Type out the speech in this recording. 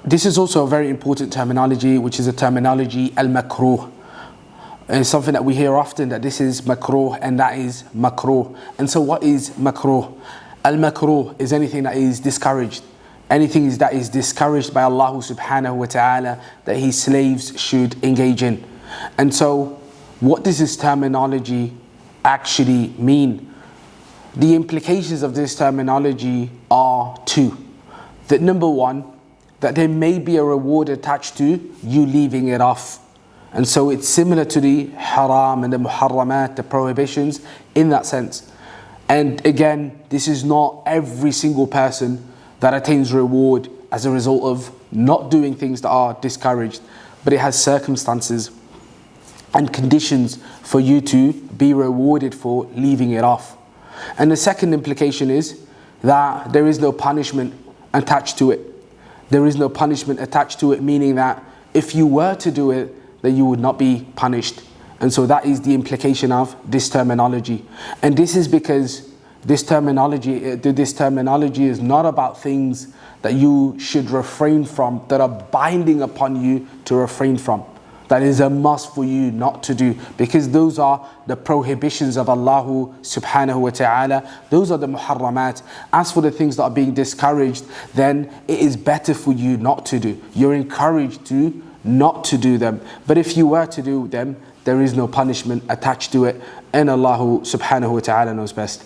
This is also a very important terminology, which is a terminology al-makruh. And it's something that we hear often, that this is makruh and that is makruh. And so what is makruh? Al-makruh is anything that is discouraged. Anything that is discouraged by Allah subhanahu wa ta'ala that His slaves should engage in. And so what does this terminology actually mean? The implications of this terminology are two. That number one, that there may be a reward attached to you leaving it off. And so it's similar to the haram and the muharramat, the prohibitions, in that sense. And again, this is not every single person that attains reward as a result of not doing things that are discouraged, but it has circumstances and conditions for you to be rewarded for leaving it off. And the second implication is that there is no punishment attached to it. There is no punishment attached to it, meaning that if you were to do it, then you would not be punished. And so that is the implication of this terminology. And this is because this terminology is not about things that you should refrain from, that are binding upon you to refrain from. That is a must for you not to do, because those are the prohibitions of Allah subhanahu wa ta'ala. Those are the muharramat. As for the things that are being discouraged, then it is better for you not to do. You're encouraged to not to do them. But if you were to do them, there is no punishment attached to it, and Allah subhanahu wa ta'ala knows best.